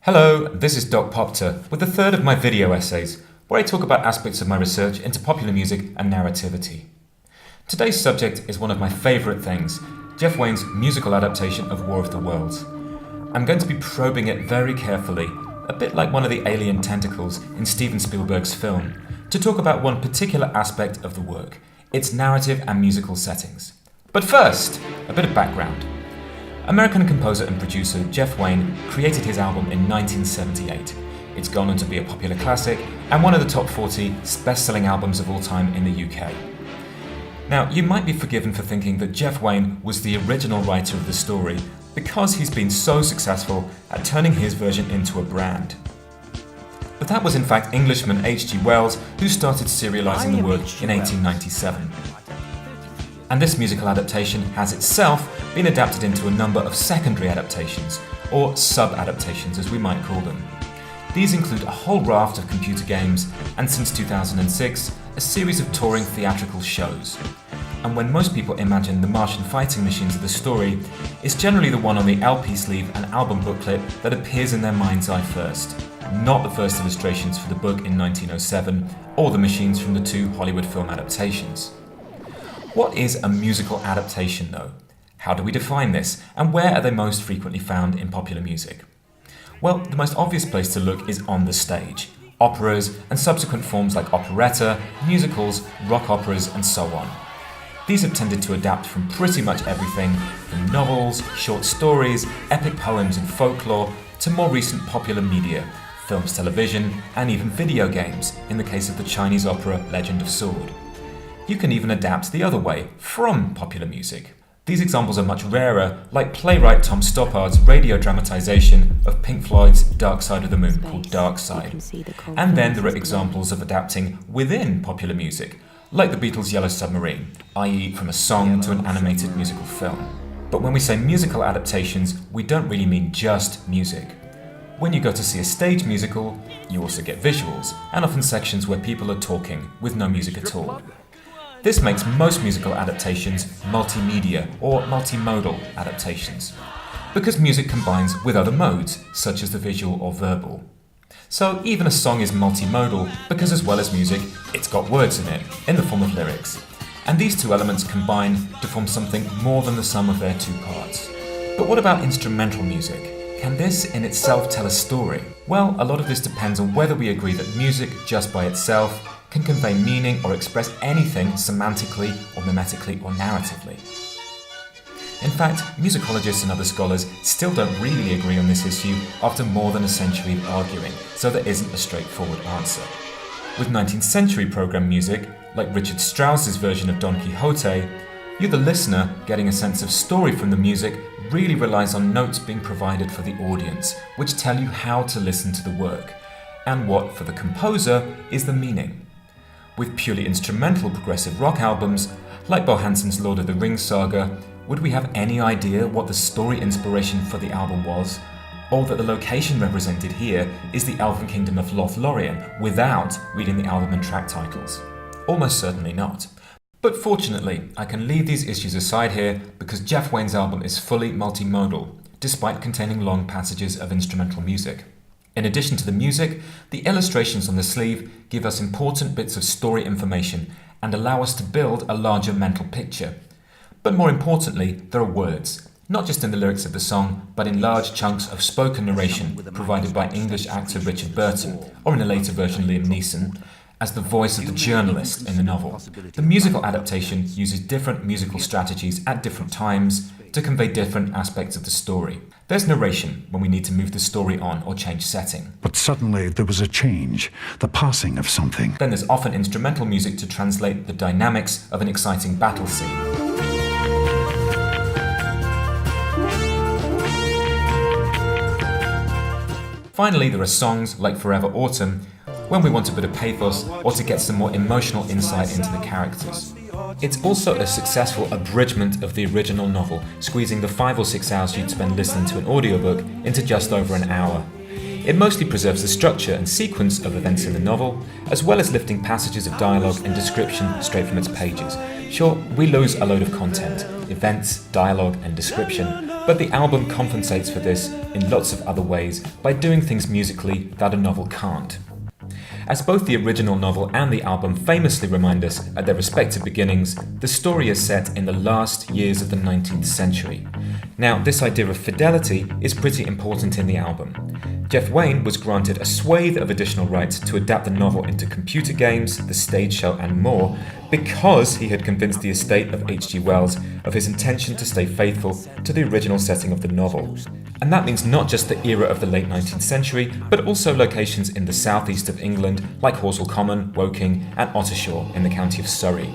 Hello, this is Doc Popter with the third of my video essays, where I talk about aspects of my research into popular music and narrativity. Today's subject is one of my favourite things, Jeff Wayne's musical adaptation of War of the Worlds. I'm going to be probing it very carefully, a bit like one of the alien tentacles in Steven Spielberg's film, to talk about one particular aspect of the work, its narrative and musical settings. But first, a bit of background. American composer and producer Jeff Wayne created his album in 1978. It's gone on to be a popular classic and one of the top 40 best-selling albums of all time in the UK. Now, you might be forgiven for thinking that Jeff Wayne was the original writer of the story because he's been so successful at turning his version into a brand. But that was in fact Englishman H.G. Wells who started serialising the work in 1897. And this musical adaptation has itself been adapted into a number of secondary adaptations, or sub-adaptations as we might call them. These include a whole raft of computer games, and since 2006, a series of touring theatrical shows. And when most people imagine the Martian fighting machines of the story, it's generally the one on the LP sleeve and album booklet that appears in their mind's eye first, not the first illustrations for the book in 1907, or the machines from the two Hollywood film adaptations. What is a musical adaptation, though? How do we define this, and where are they most frequently found in popular music? Well, the most obvious place to look is on the stage. Operas and subsequent forms like operetta, musicals, rock operas, and so on. These have tended to adapt from pretty much everything, from novels, short stories, epic poems and folklore, to more recent popular media, films, television, and even video games, in the case of the Chinese opera Legend of Sword. You can even adapt the other way, from popular music. These examples are much rarer, like playwright Tom Stoppard's radio dramatisation of Pink Floyd's Dark Side of the Moon called Dark Side. And then there are examples of adapting within popular music, like the Beatles' Yellow Submarine, i.e. from a song to an animated musical film. But when we say musical adaptations, we don't really mean just music. When you go to see a stage musical, you also get visuals, and often sections where people are talking with no music at all. This makes most musical adaptations multimedia or multimodal adaptations, because music combines with other modes, such as the visual or verbal. So even a song is multimodal because as well as music, it's got words in it, in the form of lyrics. And these two elements combine to form something more than the sum of their two parts. But what about instrumental music? Can this in itself tell a story? Well, a lot of this depends on whether we agree that music, just by itself, can convey meaning or express anything semantically or mimetically or narratively. In fact, musicologists and other scholars still don't really agree on this issue after more than a century of arguing, so there isn't a straightforward answer. With 19th century program music, like Richard Strauss's version of Don Quixote, you, the listener, getting a sense of story from the music really relies on notes being provided for the audience, which tell you how to listen to the work, and what, for the composer, is the meaning. With purely instrumental progressive rock albums, like Bo Hansen's Lord of the Rings saga, would we have any idea what the story inspiration for the album was? Or that the location represented here is the elven kingdom of Lothlorien without reading the album and track titles? Almost certainly not. But fortunately, I can leave these issues aside here because Jeff Wayne's album is fully multimodal, despite containing long passages of instrumental music. In addition to the music, the illustrations on the sleeve give us important bits of story information and allow us to build a larger mental picture. But more importantly, there are words, not just in the lyrics of the song, but in large chunks of spoken narration provided by English actor Richard Burton, or in a later version Liam Neeson, as the voice of the journalist in the novel. The musical adaptation uses different musical strategies at different times to convey different aspects of the story. There's narration when we need to move the story on or change setting. But suddenly there was a change, the passing of something. Then there's often instrumental music to translate the dynamics of an exciting battle scene. Finally, there are songs like Forever Autumn, when we want a bit of pathos or to get some more emotional insight into the characters. It's also a successful abridgment of the original novel, squeezing the 5 or 6 hours you'd spend listening to an audiobook into just over an hour. It mostly preserves the structure and sequence of events in the novel, as well as lifting passages of dialogue and description straight from its pages. Sure, we lose a load of content. events, dialogue, and description, but the album compensates for this in lots of other ways by doing things musically that a novel can't. As both the original novel and the album famously remind us at their respective beginnings, the story is set in the last years of the 19th century. Now, this idea of fidelity is pretty important in the album. Jeff Wayne was granted a swathe of additional rights to adapt the novel into computer games, the stage show, and more because he had convinced the estate of H.G. Wells of his intention to stay faithful to the original setting of the novel. And that means not just the era of the late 19th century, but also locations in the southeast of England like Horsell Common, Woking, and Ottershaw in the county of Surrey.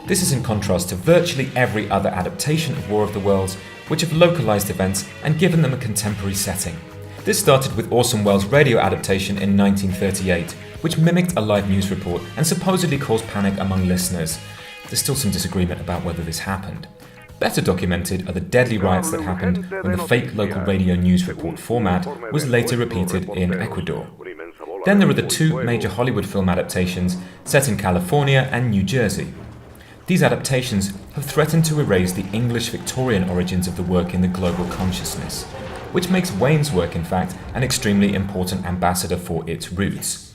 This is in contrast to virtually every other adaptation of War of the Worlds, which have localised events and given them a contemporary setting. This started with Orson Welles' radio adaptation in 1938, which mimicked a live news report and supposedly caused panic among listeners. There's still some disagreement about whether this happened. Better documented are the deadly riots that happened when the fake local radio news report format was later repeated in Ecuador. Then there are the two major Hollywood film adaptations set in California and New Jersey. These adaptations have threatened to erase the English Victorian origins of the work in the global consciousness, which makes Wayne's work, in fact, an extremely important ambassador for its roots.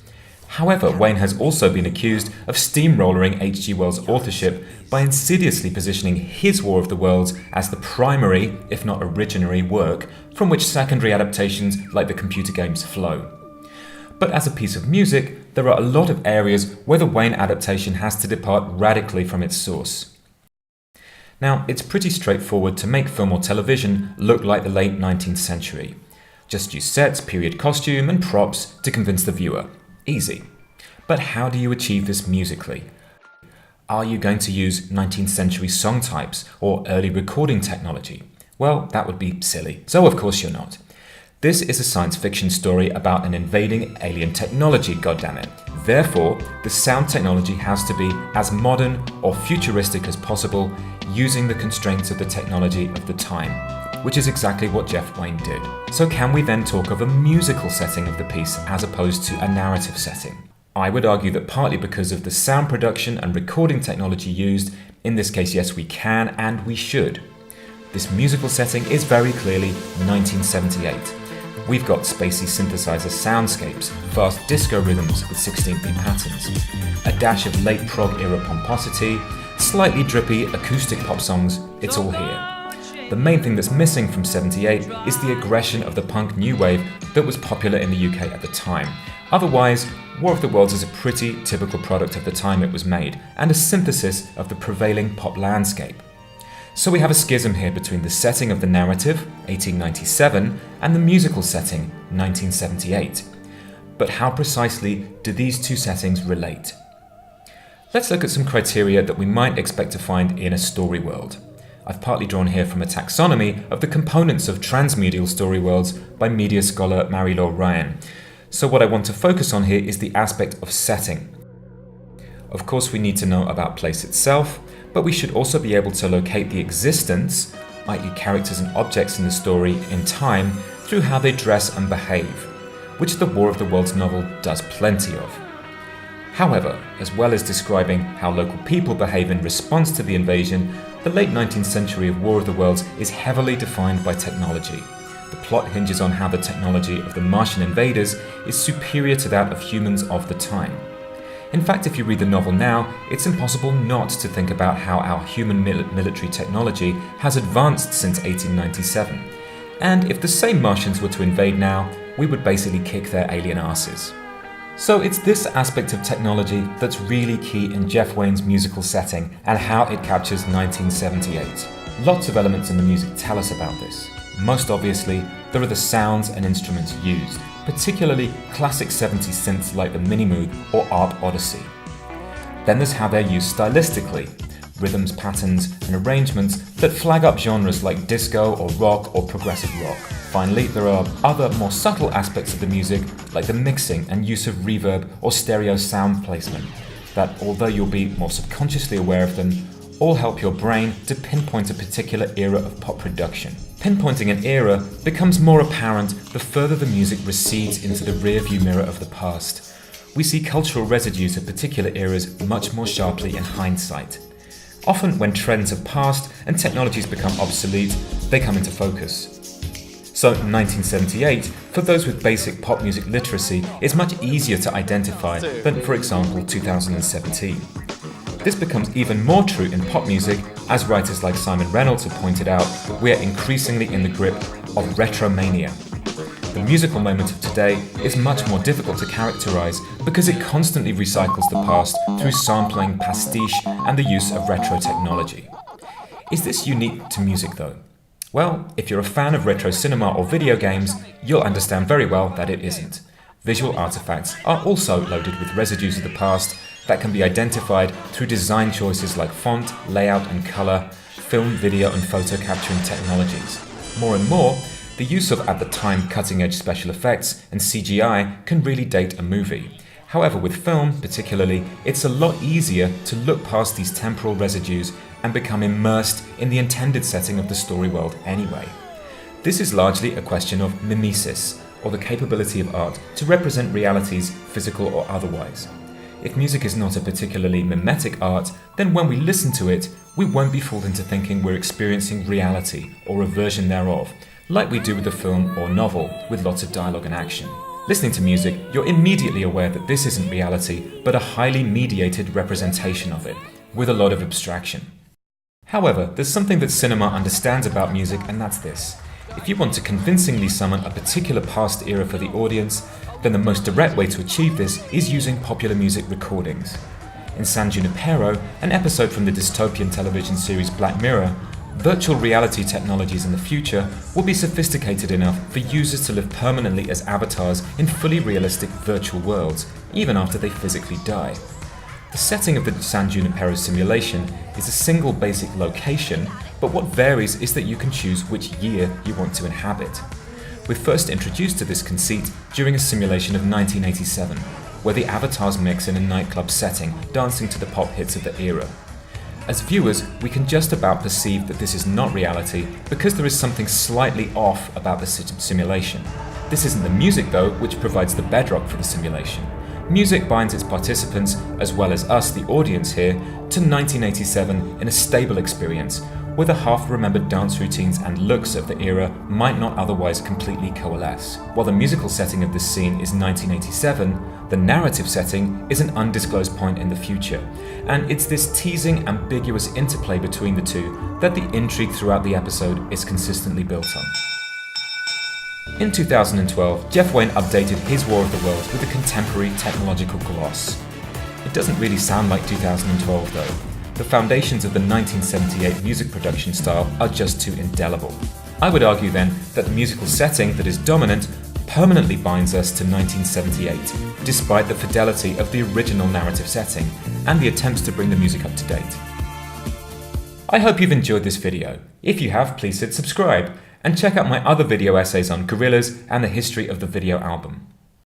However, Wayne has also been accused of steamrollering H.G. Wells' authorship by insidiously positioning his War of the Worlds as the primary, if not originary, work from which secondary adaptations like the computer games flow. But as a piece of music, there are a lot of areas where the Wayne adaptation has to depart radically from its source. Now, it's pretty straightforward to make film or television look like the late 19th century. Just use sets, period costume, and props to convince the viewer. Easy. But how do you achieve this musically? Are you going to use 19th century song types or early recording technology? Well, that would be silly. So of course you're not. This is a science fiction story about an invading alien technology, goddammit. Therefore, the sound technology has to be as modern or futuristic as possible, using the constraints of the technology of the time, which is exactly what Jeff Wayne did. So can we then talk of a musical setting of the piece as opposed to a narrative setting? I would argue that partly because of the sound production and recording technology used, in this case, yes, we can and we should. This musical setting is very clearly 1978. We've got spacey synthesizer soundscapes, fast disco rhythms with 16-beat patterns, a dash of late prog era pomposity, slightly drippy acoustic pop songs, it's all here. The main thing that's missing from 78 is the aggression of the punk new wave that was popular in the UK at the time. Otherwise, War of the Worlds is a pretty typical product of the time it was made, and a synthesis of the prevailing pop landscape. So we have a schism here between the setting of the narrative, 1897, and the musical setting, 1978. But how precisely do these two settings relate? Let's look at some criteria that we might expect to find in a story world. I've partly drawn here from a taxonomy of the components of transmedial story worlds by media scholar Mary-Laure Ryan. So what I want to focus on here is the aspect of setting. Of course, we need to know about place itself, but we should also be able to locate the existence, i.e. characters and objects in the story, in time through how they dress and behave, which the War of the Worlds novel does plenty of. However, as well as describing how local people behave in response to the invasion, the late 19th century of War of the Worlds is heavily defined by technology. The plot hinges on how the technology of the Martian invaders is superior to that of humans of the time. In fact, if you read the novel now, it's impossible not to think about how our human military technology has advanced since 1897. And if the same Martians were to invade now, we would basically kick their alien asses. So it's this aspect of technology that's really key in Jeff Wayne's musical setting and how it captures 1978. Lots of elements in the music tell us about this. Most obviously, there are the sounds and instruments used, particularly classic 70s synths like the Minimoog or Art Odyssey. Then there's how they're used stylistically, rhythms, patterns, and arrangements that flag up genres like disco or rock or progressive rock. Finally, there are other more subtle aspects of the music like the mixing and use of reverb or stereo sound placement that, although you'll be more subconsciously aware of them, all help your brain to pinpoint a particular era of pop production. Pinpointing an era becomes more apparent the further the music recedes into the rearview mirror of the past. We see cultural residues of particular eras much more sharply in hindsight. Often when trends have passed and technologies become obsolete, they come into focus. So 1978, for those with basic pop music literacy, is much easier to identify than, for example, 2017. This becomes even more true in pop music, as writers like Simon Reynolds have pointed out, we are increasingly in the grip of retromania. The musical moment of today is much more difficult to characterize because it constantly recycles the past through sampling, pastiche, and the use of retro technology. Is this unique to music though? Well, if you're a fan of retro cinema or video games, you'll understand very well that it isn't. Visual artifacts are also loaded with residues of the past that can be identified through design choices like font, layout and color, film, video and photo capturing technologies. More and more, the use of at the time cutting-edge special effects and CGI can really date a movie. However, with film particularly, it's a lot easier to look past these temporal residues and become immersed in the intended setting of the story world anyway. This is largely a question of mimesis, or the capability of art to represent realities, physical or otherwise. If music is not a particularly mimetic art, then when we listen to it, we won't be fooled into thinking we're experiencing reality or a version thereof, like we do with a film or novel with lots of dialogue and action. Listening to music, you're immediately aware that this isn't reality, but a highly mediated representation of it, with a lot of abstraction. However, there's something that cinema understands about music, and that's this. If you want to convincingly summon a particular past era for the audience, then the most direct way to achieve this is using popular music recordings. In San Junipero, an episode from the dystopian television series Black Mirror, virtual reality technologies in the future will be sophisticated enough for users to live permanently as avatars in fully realistic virtual worlds, even after they physically die. The setting of the San Junipero simulation is a single basic location, but what varies is that you can choose which year you want to inhabit. We're first introduced to this conceit during a simulation of 1987, where the avatars mix in a nightclub setting, dancing to the pop hits of the era. As viewers, we can just about perceive that this is not reality because there is something slightly off about the simulation. This isn't the music though, which provides the bedrock for the simulation. Music binds its participants, as well as us, the audience here, to 1987 in a stable experience, where the half-remembered dance routines and looks of the era might not otherwise completely coalesce. While the musical setting of this scene is 1987, the narrative setting is an undisclosed point in the future, and it's this teasing, ambiguous interplay between the two that the intrigue throughout the episode is consistently built on. In 2012, Jeff Wayne updated his War of the Worlds with a contemporary technological gloss. It doesn't really sound like 2012 though. The foundations of the 1978 music production style are just too indelible. I would argue then that the musical setting that is dominant permanently binds us to 1978, despite the fidelity of the original narrative setting and the attempts to bring the music up to date. I hope you've enjoyed this video. If you have, please hit subscribe and check out my other video essays on gorillas and the history of the video album.